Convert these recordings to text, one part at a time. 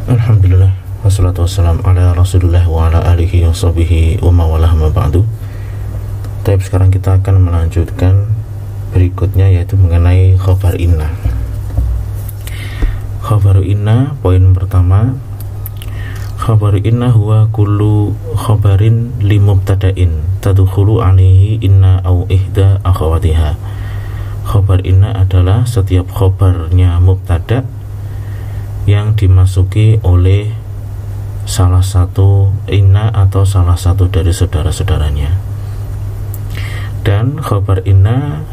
Alhamdulillah, wassalatu wassalamu ala rasulullah wa ala alihi wa sahbihi wa mawalah ma ba'du. Tapi sekarang kita akan melanjutkan berikutnya, yaitu mengenai khobar inna. Khobar inna, poin pertama, khobar inna huwa kullu khobarin li mubtada'in tadkhulu alaihi inna au ihda akhawatiha. Khobar inna adalah setiap khobarnya mubtada' yang dimasuki oleh salah satu inna atau salah satu dari saudara-saudaranya. Dan khobar inna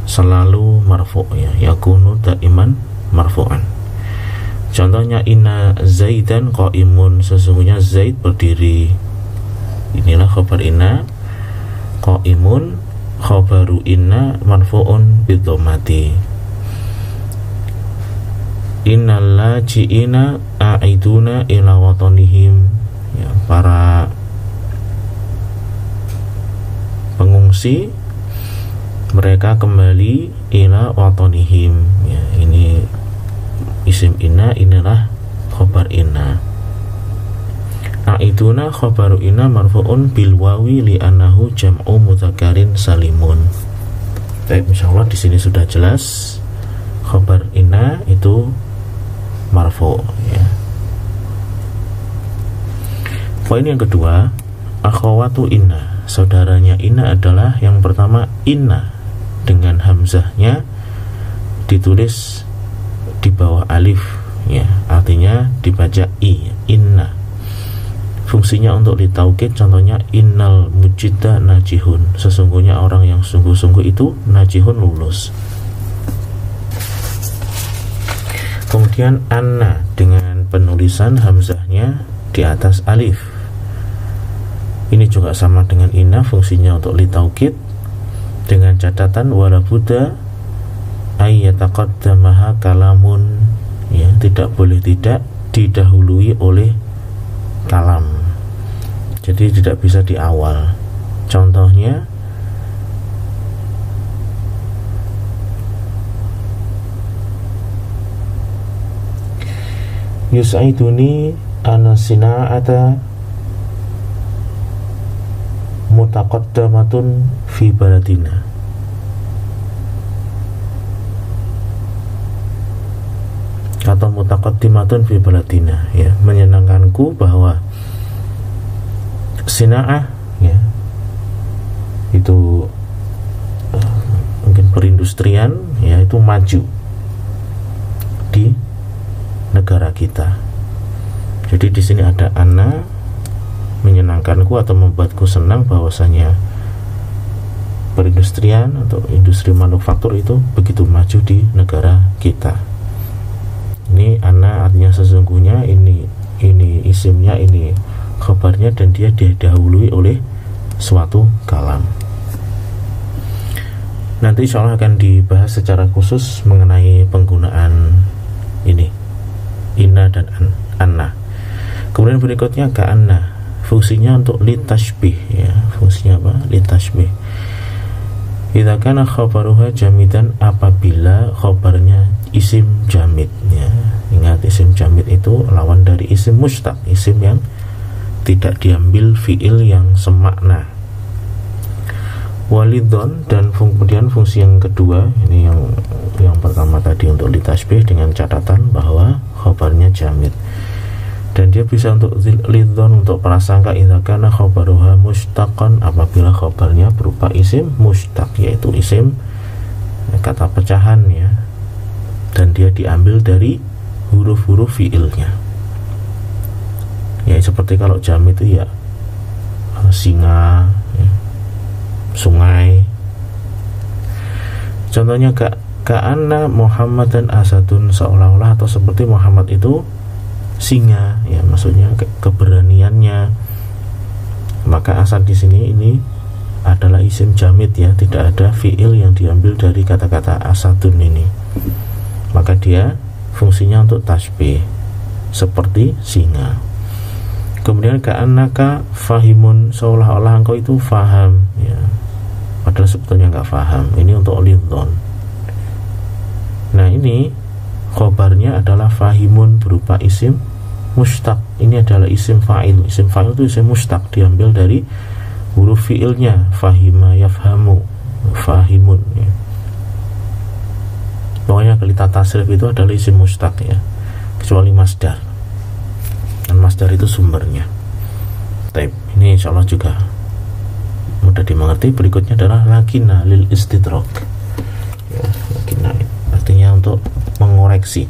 selalu marfu', ya, yakunu daiman marfu'an. Contohnya, inna zaidan qaimun, sesungguhnya Zaid berdiri. Inilah khobar inna. Qaimun khobaru inna marfu'un bidhammati. Innal laji'ina a'iduna ila watanihim, ya, para pengungsi mereka kembali ila watanihim, ya, ini isim inna, inilah khobar inna. A'iduna khobaru inna marfu'un bil wawi li annahu jam'u mudzakarin salimun. Baik, insyaallah di sini sudah jelas khobar inna itu marfu', ya. Poin yang kedua, akhawatu inna, saudaranya inna adalah yang pertama inna dengan hamzahnya ditulis di bawah alif, ya, artinya dibaca i, inna. Fungsinya untuk ditaukid, contohnya innal mujidda najihun, sesungguhnya orang yang sungguh-sungguh itu najihun, lulus. Kemudian anna dengan penulisan hamzahnya di atas alif, ini juga sama dengan inna, fungsinya untuk litaukid, dengan catatan wala budda ayyataqaddamaha kalamun, ya, tidak boleh tidak didahului oleh kalam, jadi tidak bisa di awal. Contohnya, yus'aiduni ana sina'ata mutaqaddamatun fi baladina. Atau mutaqaddimatun fi baladina, ya, menyenangkanku bahwa sina'ah, ya, itu mungkin perindustrian, ya, itu maju di negara kita. Jadi di sini ada anna, menyenangkanku atau membuatku senang bahwasanya perindustrian atau industri manufaktur itu begitu maju di negara kita. Ini anna artinya sesungguhnya, ini isimnya, ini khabarnya, dan dia didahului oleh suatu kalam. Nanti insyaallah akan dibahas secara khusus mengenai penggunaan ini inna dan anna. Kemudian berikutnya ka'anna, fungsinya untuk litashbih, ya, fungsinya apa? Litashbih. Idza kana khabaruha jamidan, apabila khabarnya isim jamid, ya. Ingat, isim jamid itu lawan dari isim mustaq, isim yang tidak diambil fiil yang semakna. Walidon, dan kemudian fungsi yang kedua, ini yang pertama tadi untuk litashbih dengan catatan bahwa khabarnya jamid, dan dia bisa untuk lidon, untuk prasangka, idza kana khabaruha mustaqan, apabila khabarnya berupa isim mustaq, yaitu isim kata pecahan, ya, dan dia diambil dari huruf-huruf fiilnya, ya, seperti kalau jamid itu, ya, singa, ya, sungai. Contohnya ka'anna Muhammadan asadun, seolah-olah atau seperti Muhammad itu singa, ya, maksudnya keberaniannya. Maka asad di sini ini adalah isim jamid, ya, tidak ada fiil yang diambil dari kata-kata asadun ini, maka dia fungsinya untuk tasbih seperti singa. Kemudian ka'annaka fahimun, seolah-olah engkau itu faham, ya, padahal sebetulnya nggak faham. Ini untuk lidhon. Nah, ini khobarnya adalah fahimun berupa isim mustaq. Ini adalah isim fa'il. Isim fa'il itu isim mustaq, diambil dari huruf fi'ilnya, fahima, yafhamu, fahimun ya. Pokoknya kelita tasrif itu adalah isim mustaq ya, kecuali masdar, dan masdar itu sumbernya. Taib. Ini insyaallah juga mudah dimengerti. Berikutnya adalah lakina lil istidrak ya, lakina artinya untuk mengoreksi.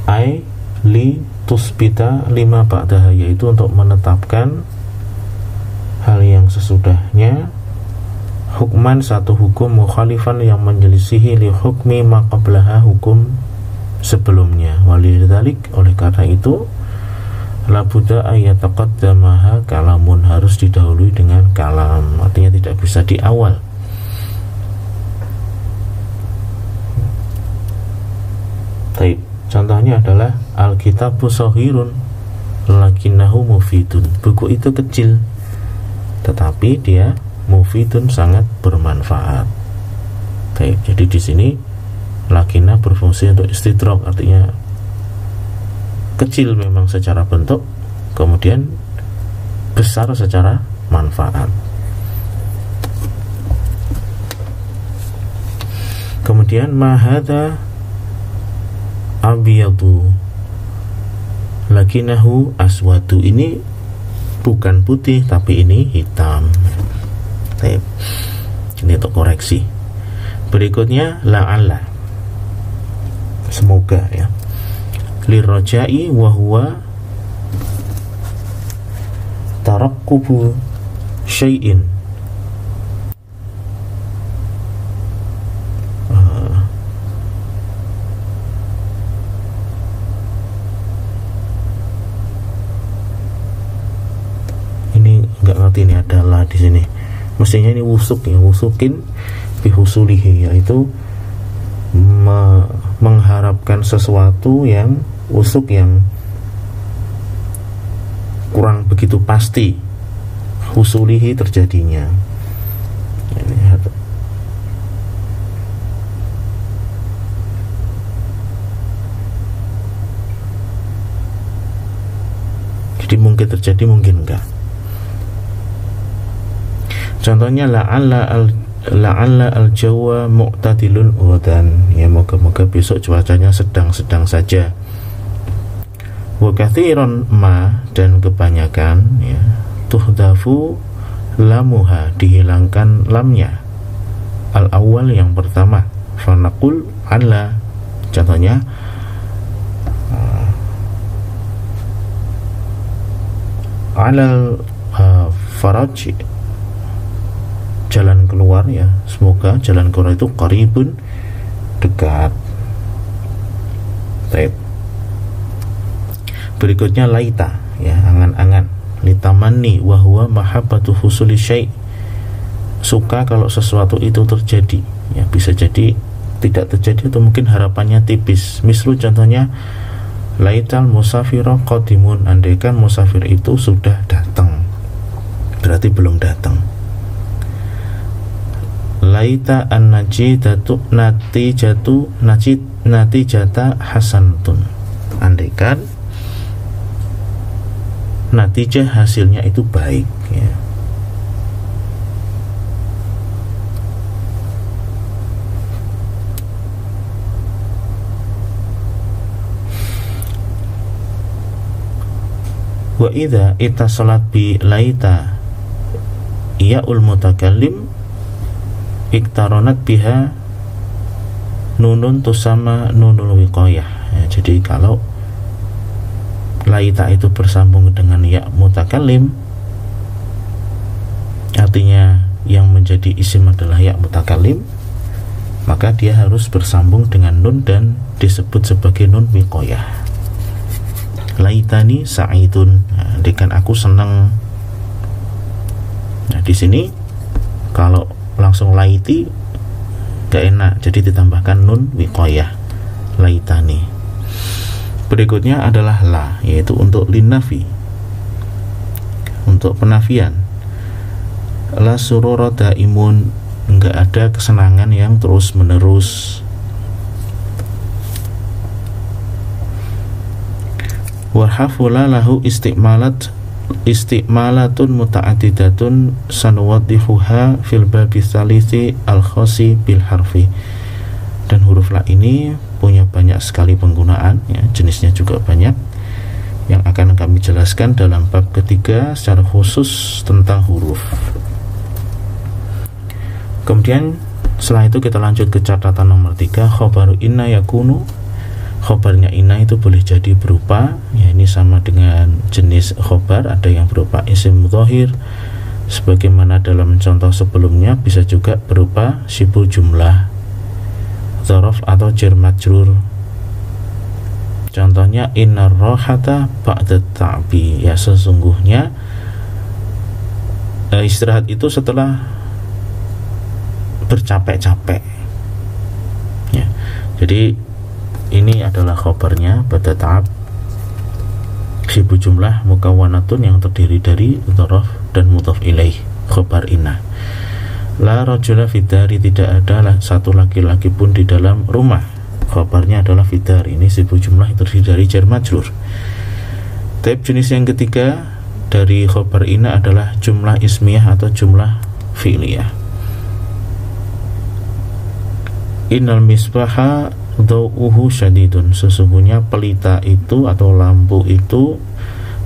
Ai li tusbita lima ba'daha, yaitu untuk menetapkan hal yang sesudahnya, hukman satu hukum, mukhalifan yang menyelisihi li hukmi maqablaha hukum sebelumnya. Walidzalik, oleh karena itu labuda ayataqaddamaha kalamun, harus didahului dengan kalam, artinya tidak bisa di awal. Taib. Contohnya adalah Alkitabu Shahirun lakinnahu mufidun. Buku itu kecil tetapi dia mufidun, sangat bermanfaat. Baik, jadi di sini lakinna berfungsi untuk istidrak, artinya kecil memang secara bentuk, kemudian besar secara manfaat. Kemudian mahada abiyadu lakinahu aswadu, ini bukan putih tapi ini hitam. Ini untuk koreksi. Berikutnya la'alla, semoga ya, lirrojai wahuwa tarakkubu syai'in. Ini nggak ngerti, ini adalah di sini mestinya ini wusuk ya, wusukin bihusulihi, yaitu mengharapkan sesuatu yang usuk, yang kurang begitu pasti husulihi terjadinya. Jadi mungkin terjadi, mungkin enggak. Contohnya la'alla al-jawa mu'tadilun udan, ya moga-moga besok cuacanya sedang-sedang saja. Wa katsiran ma, dan kebanyakan ya, tuhdafu lamuha, dihilangkan lamnya, al-awwal yang pertama, fanaqul ala. Contohnya alal faraj, jalan keluar ya, semoga jalan keluar itu qaribun, dekat. Baik. Berikutnya laita ya, angan-angan, litamanni wa huwa mahabbatu husuli syai', suka kalau sesuatu itu terjadi ya, bisa jadi tidak terjadi atau mungkin harapannya tipis. Mislu, contohnya laital musafira qadimun, andaikan musafir itu sudah datang, berarti belum datang. Laita an-najidatu natijata hasantun, andaikan natijah hasilnya itu baik ya. Wa idza ittasalat bi laita ya'ul mutakallim iktaronat biha nunun tusama nunul wiqayah ya, jadi kalau laita itu bersambung dengan ya mutakallim, artinya yang menjadi isim adalah ya mutakallim, maka dia harus bersambung dengan nun dan disebut sebagai nun wiqayah. Laitani sa'idun, nah, dengan aku senang. Nah di sini kalau langsung laiti gak enak, jadi ditambahkan nun wiqayah, laitani. Berikutnya adalah la, yaitu untuk linafi, untuk penafian. La surura daimun, enggak ada kesenangan yang terus menerus. wa hafula lahu istimalatun muta'addidatun sanuwaddihuha fil babi tsalisi al khasi bil harfi. Dan huruf la ini punya banyak sekali penggunaan ya, jenisnya juga banyak yang akan kami jelaskan dalam bab ketiga secara khusus tentang huruf. Kemudian setelah itu kita lanjut ke catatan nomor 3, khobaru inna yakunu. Khobarnya inna itu boleh jadi berupa, ya ini sama dengan jenis khobar, ada yang berupa isim mudhahir sebagaimana dalam contoh sebelumnya, bisa juga berupa sibul jumlah, dzaraf atau jar majrur. Contohnya innar rohata ba'da ta'bi, ya sesungguhnya istirahat itu setelah bercapek-capek ya. Jadi ini adalah khobarnya ba'da ta'ab, sibu jumlah mukawwanatun yang terdiri dari dzaraf dan mudhaf ilaih, khobar inna. La rajula fidari, tidak ada satu laki-laki pun di dalam rumah, khobarnya adalah fidar, ini sibu jumlah yang terdiri dari jar majrur. Type jenis yang ketiga dari khobar inna adalah jumlah ismiyah atau jumlah fi'liyah. Innal misbaha dhau'uhu syadidun, sesungguhnya pelita itu atau lampu itu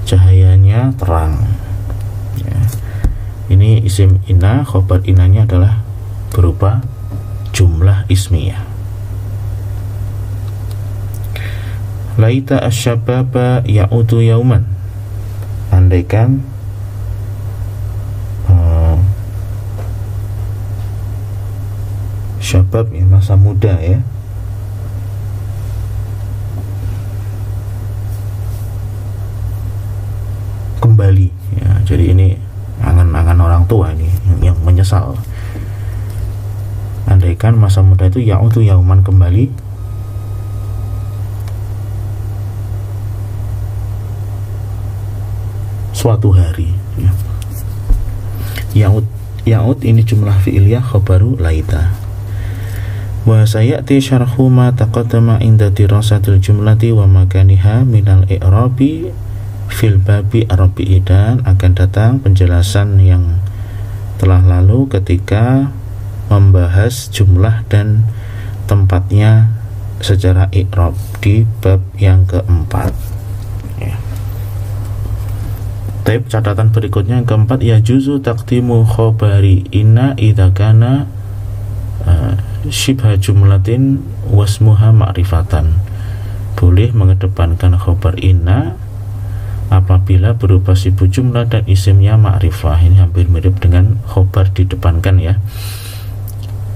cahayanya terang ya. Ini isim inna, khobar innanya adalah berupa jumlah ismiyah. Laita asyababa ya'udu yauman, andaikan syabab ya, masa muda ya, kembali ya. Jadi ini angan-angan orang tua ini yang menyesal. Andaikan masa muda itu ya'udu yauman, kembali suatu hari ya. Ya'ud ini jumlah fi'liyah khobaru laita. Wa sayati syarhu ma taqaddama inda dirasatil jumlati wa makaniha minal i'rabi fil babi arabi'i, dan akan datang penjelasan yang telah lalu ketika membahas jumlah dan tempatnya secara i'rab di bab yang keempat ya. Type catatan berikutnya yang keempat, ya juzu taqdimu khobari inna idza kana syibha jumlatin wasmuha ma'rifatan. Boleh mengedepankan khobar inna apabila berupa sibu jumlah dan isimnya ma'rifah. Ini hampir mirip dengan khobar didepankan ya.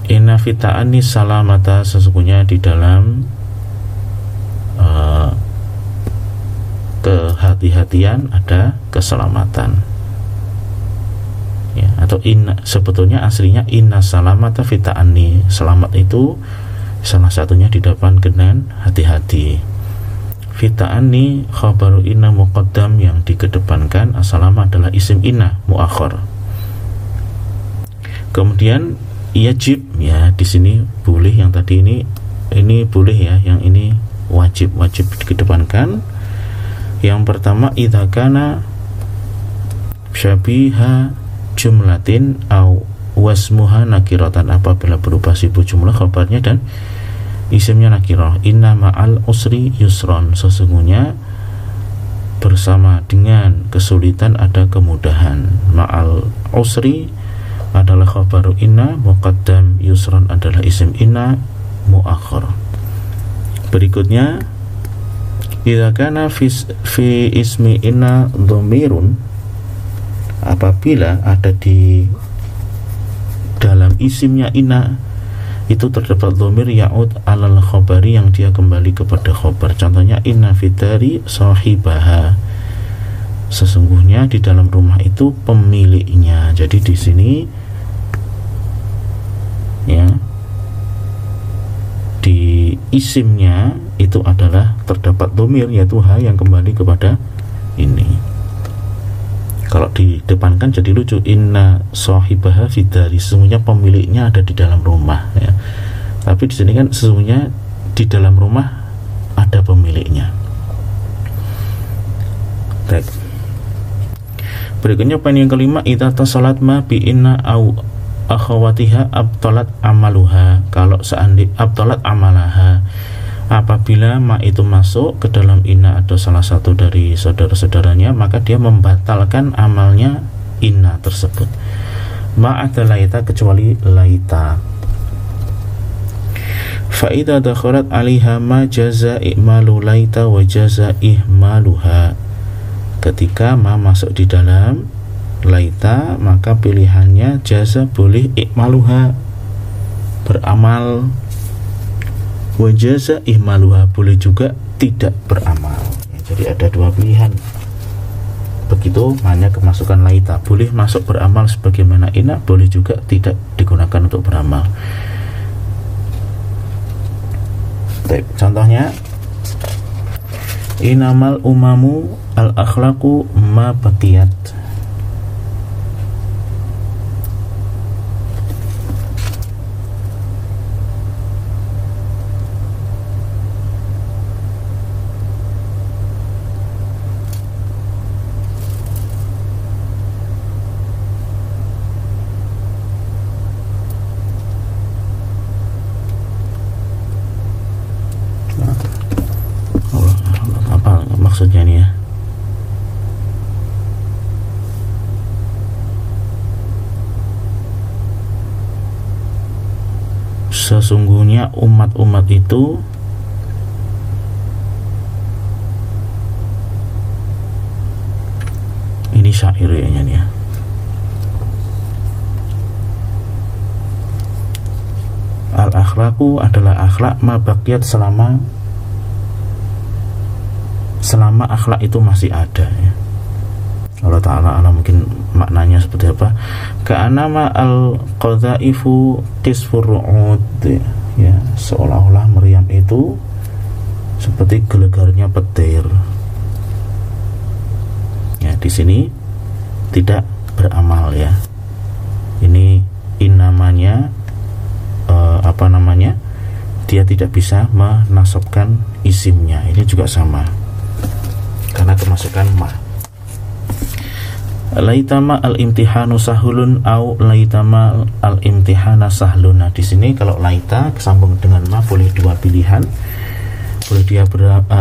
Inna fita'ani salamata, sesungguhnya di dalam kehati-hatian ada keselamatan ya. Atau inna, sebetulnya aslinya inna salamata fita'ani, selamat itu salah satunya didapat dengan hati-hati. Fita'ani khabaru inna muqaddam, yang dikedepankan as-salama adalah isim inna muakhar. Kemudian yajib ya, di sini boleh, yang tadi ini boleh ya, yang ini wajib dikedepankan. Yang pertama, idza kana syabiha jumlatin au wasmuha nakiratan, apabila berupa sibu jumlah khabarnya dan isimnya nakirah. Inna ma'al usri yusron, sesungguhnya bersama dengan kesulitan ada kemudahan. Ma'al usri adalah khabaru inna muqaddam, yusron adalah isim inna muakhar. Berikutnya, idza kana fi ismi inna dhamirun, apabila ada di dalam isimnya inna itu terdapat dhamir ya'ud alal khobari, yang dia kembali kepada khobar. Contohnya inna fitari sahibaha, sesungguhnya di dalam rumah itu pemiliknya. Jadi di sini ya, di isimnya itu adalah terdapat dhamir yaitu ha, yang kembali kepada ini. Kalau didepankan jadi lucu, inna sahibaha fidari, sesungguhnya pemiliknya ada di dalam rumah ya. Tapi di sini kan sesungguhnya di dalam rumah ada pemiliknya. Baik. Berikutnya poin yang kelima, idza tasalat ma bi inna au akhawatiha abtalat amaluha. Kalau seandainya abtalat amalaha, apabila ma itu masuk ke dalam inna atau salah satu dari saudara-saudaranya, maka dia membatalkan amalnya inna tersebut. Ma ada laita, kecuali laita. Fa idza dakhalat 'alaiha ma jaza i'malu laita wa jaza ihmaluha. Ketika ma masuk di dalam laita, maka pilihannya jaza boleh ikmaluha, beramal, wa jaza ihmaluha, boleh juga tidak beramal. Jadi ada dua pilihan. Begitu hanya kemasukan laita, boleh masuk beramal sebagaimana ina, boleh juga tidak digunakan untuk beramal. Baik, contohnya inamal umamu al-akhlaqu ma baqiyat. Apa maksudnya nih ya? Sesungguhnya umat-umat itu ini syair ya nih ya. Al-akhlaqu adalah akhlak ma baqiyat, selama akhlak itu masih ada ya. Allah Ta'ala mungkin maknanya seperti apa. Ka'anama al-qadhaifu qisfur ru'ud ya, seolah-olah meriam itu seperti gelegarnya petir. Ya, di sini tidak beramal ya. Ini namanya dia tidak bisa menasabkan isimnya. Ini juga sama karena kemasukan ma. Laitama al-imtihanu sahulun au laitama al-imtihana sahluna. Di sini kalau laita kesambung dengan ma boleh dua pilihan. Boleh dia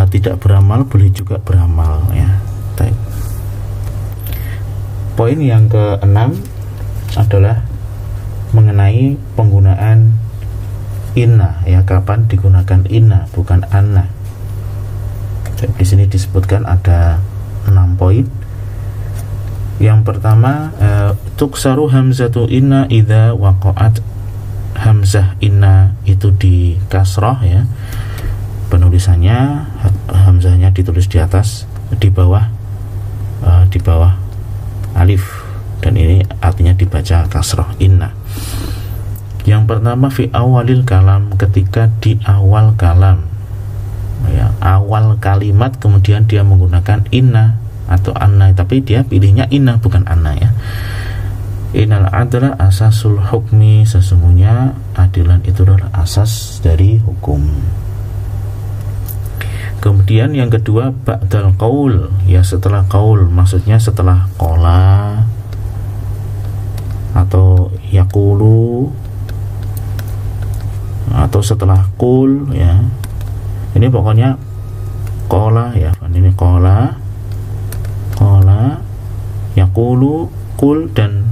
tidak beramal, boleh juga beramal ya. Baik. Poin yang keenam adalah mengenai penggunaan inna ya, kapan digunakan inna bukan anna. Di sini disebutkan ada 6 poin. Yang pertama, tuksaru hamzatu inna idza waqa'at. Hamzah inna itu di kasrah ya. Penulisannya hamzahnya ditulis di atas, di bawah alif, dan ini artinya dibaca kasrah inna. Yang pertama fi awalil kalam, ketika di awal kalam ya, awal kalimat kemudian dia menggunakan inna atau anna, tapi dia pilihnya inna bukan anna ya. Innal adla asasul hukmi, sesungguhnya adilan itu adalah asas dari hukum. Kemudian yang kedua ba'dal qaul ya, setelah qaul, maksudnya setelah qala atau yaqulu atau setelah qul ya. Ini pokoknya qala ya, ini qala yaqulu qul dan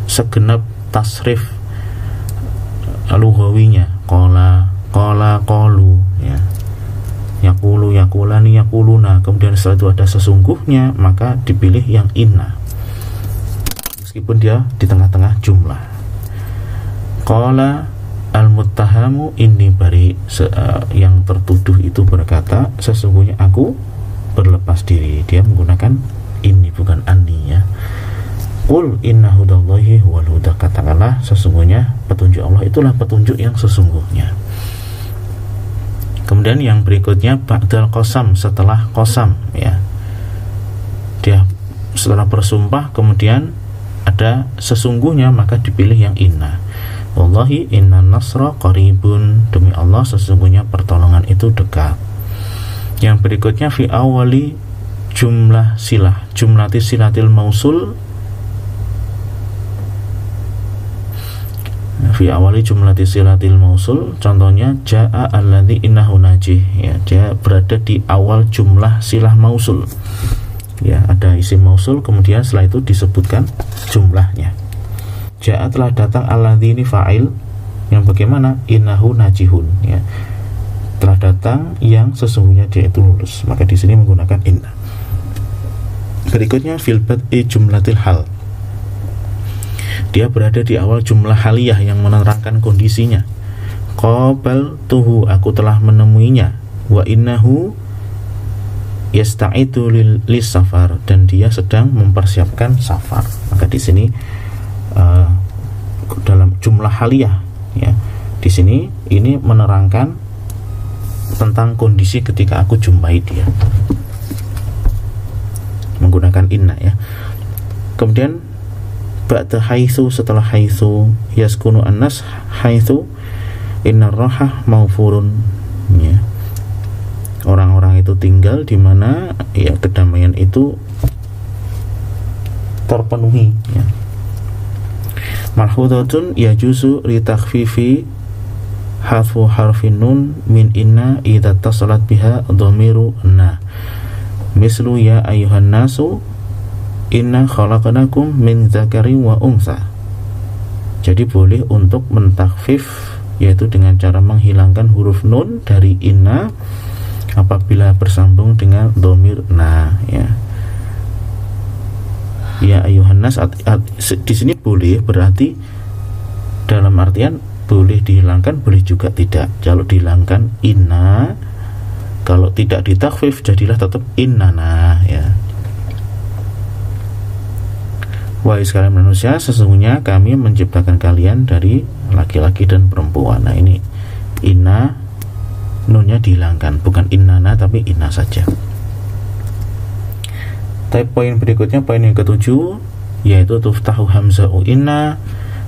segenap tasrif lughawinya qala qalu ya, yaqulu yaqulani yaquluna. Kemudian setelah itu ada sesungguhnya, maka dipilih yang inna meskipun dia di tengah-tengah jumlah. Qala al-muttahamu inni bari, yang tertuduh itu berkata sesungguhnya aku berlepas diri. Dia menggunakan ini bukan anni ya. Qul inna hudallahi huwal huda, katakanlah sesungguhnya petunjuk Allah itulah petunjuk yang sesungguhnya. Kemudian yang berikutnya ba'dal qasam, setelah qasam ya. Dia setelah bersumpah kemudian ada sesungguhnya, maka dipilih yang inna. Wallahi inna nasra qaribun, demi Allah sesungguhnya pertolongan itu dekat. Yang berikutnya fi awali jumlah silah, jumlati silatil mausul, fi awali jumlati silatil mausul. Contohnya jaa alladzi innahu najih, ya, dia berada di awal jumlah silah mausul, ya, ada isim mausul kemudian setelah itu disebutkan jumlahnya. Jaa telah datang, alladzi ini fa'il yang bagaimana, innahu najihun, ya, telah datang yang sesungguhnya dia itu lulus, maka di sini menggunakan inna. Berikutnya fil bad'i jumlatil hal, dia berada di awal jumlah haliyah yang menerangkan kondisinya. Qabal tuhu, aku telah menemuinya. Wa innahu yasta'idu lis safar, dan dia sedang mempersiapkan safar. Maka di sini dalam jumlah haliyah, ya, di sini ini menerangkan tentang kondisi ketika aku jumpai dia, menggunakan inna, ya. Kemudian ba'da haitsu, setelah haitsu, yaskunu annas haitsu innar rohah maufurun, ya, orang-orang itu tinggal di mana, ya, kedamaian itu terpenuhi, ya. Malhudhatun yajuzu li takhfifi hadfu harfin nun min inna idza tasalat biha dhamiru na, mislu ya ayyuhan nasu inna khalaqnakum min dzakarin wa untha. Jadi boleh untuk mentakhfif, yaitu dengan cara menghilangkan huruf nun dari inna apabila bersambung dengan dhamir na, ya. Ya ayyuhan nas, di sini boleh berarti dalam artian boleh dihilangkan, boleh juga tidak. Kalau dihilangkan inna, kalau tidak ditakhfif jadilah tetap innana, ya. Wahai sekalian manusia, sesungguhnya kami menciptakan kalian dari laki-laki dan perempuan. Nah, ini inna, nunnya dihilangkan, bukan innana tapi inna saja. Tapi poin berikutnya, poin yang ketujuh, yaitu tuftahu hamza'u inna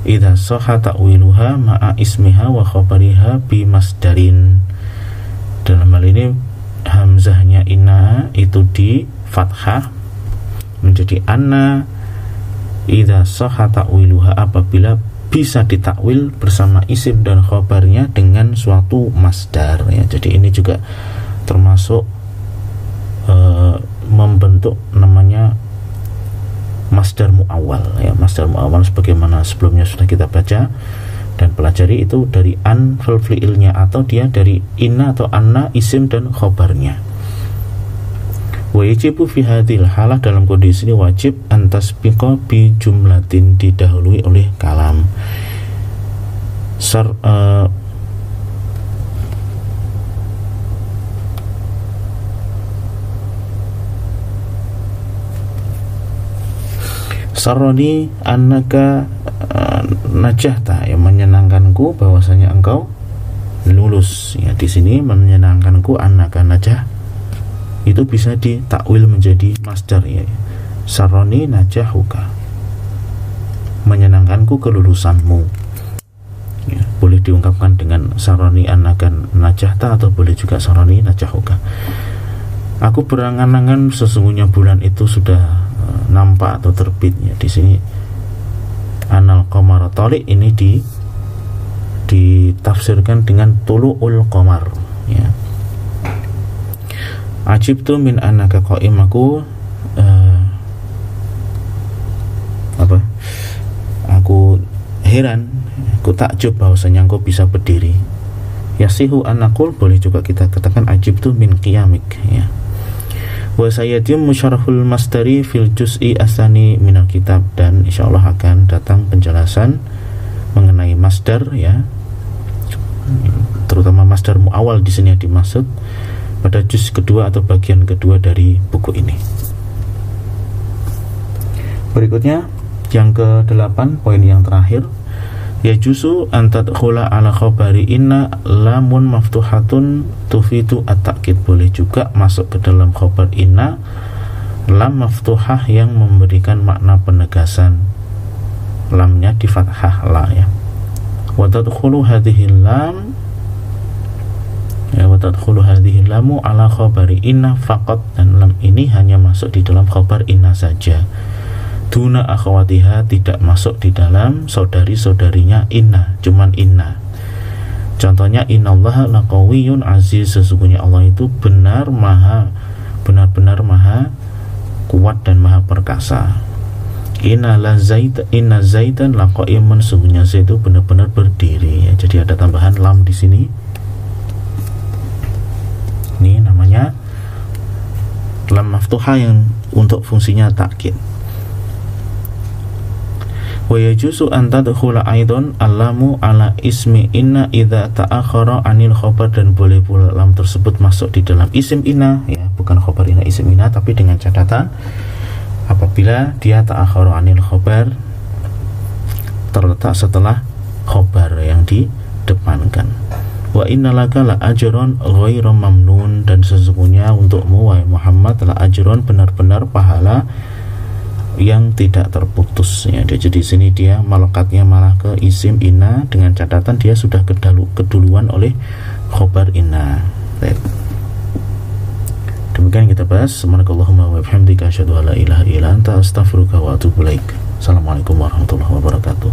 idza sahha ta'wiluha ma'a ismiha wa khabariha bi masdarin. Dalam hal ini hamzahnya inna itu di fathah menjadi anna idza sahha ta'wiluha, apabila bisa ditakwil bersama isim dan khabarnya dengan suatu masdar, ya. Jadi ini juga termasuk membentuk namanya masdar muawwal, ya. Masdar muawwal sebagaimana sebelumnya sudah kita baca dan pelajari, itu dari an fil fi'ilnya, atau dia dari inna atau anna isim dan khabarnya. Wajibu fi hadhil halah, dalam kondisi ini wajib antasbiqa bi jumlatin, didahului oleh kalam. Saroni annaka najahta, yang menyenangkanku bahwasanya engkau lulus, ya. Di sini menyenangkanku annaka najah itu bisa ditakwil menjadi masdar, ya. Saroni najahuka, menyenangkanku kelulusanmu, ya. Boleh diungkapkan dengan saroni annaka najahta, atau boleh juga saroni najahuka. Aku berangan-angan sesungguhnya bulan itu sudah nampak atau terbitnya. Di sini anal qamar taliq ini ditafsirkan dengan tulu'ul qamar, ya. Ajibtu min annaka qa'im, aku heran, aku takjub bahwasanya engkau bisa berdiri. Yasihu anakul, boleh juga kita katakan ajibtu min qiyamik, ya. Wa sayyidiyum musyarahul masdari fil juz'i asani minal kitab, dan insyaallah akan datang penjelasan mengenai masdar, ya, terutama masdar muawal di sini yang dimaksud pada juz kedua atau bagian kedua dari buku ini. Berikutnya yang ke-8, poin yang terakhir, yajuzu an tadkhula ala khabari inna lamun maftuhatun tufidu at-ta'kid, boleh juga masuk ke dalam khabar inna lam maftuhah yang memberikan makna penegasan, lamnya di fathah la, ya. Wa tadkhulu hadhihi lam, ya, wa wa tadkhulu hadhihi lamu ala khabari inna faqat, dan lam ini hanya masuk di dalam khabar inna saja. Duna akhwatiha, tidak masuk di dalam saudari-saudarinya inna, cuman inna. Contohnya innallaha laqawiyyun aziz, sesungguhnya Allah itu benar-benar maha kuat dan maha perkasa. Inna zaidan laqaimun, sesungguhnya Zaid itu benar-benar berdiri, ya. Jadi ada tambahan lam di sini. Ini namanya lam maftuhah yang untuk fungsinya takkid. Wa yajuzu an tadkhula aidan alamu ala ismi inna idza ta'akhkhara anil khabar, dan boleh pula lam tersebut masuk di dalam isim inna, ya, bukan khabar inna, isim inna, tapi dengan catatan apabila dia ta'akhkhara anil khabar, terletak setelah khabar yang didepankan. Wa innalaka la ajron ghairu mamnun, dan sesungguhnya untukmu wahai Muhammad la ajron, benar-benar pahala yang tidak terputus, ya. Jadi sini dia malekatnya malah ke isim inna, dengan catatan dia sudah keduluan oleh khobar inna. Baik. Demikian kita bahas. Subhanakallahumma wa bihamdika asyhadu an la ilaha illa anta astaghfiruka wa atubu ilaik. Assalamualaikum warahmatullahi wabarakatuh.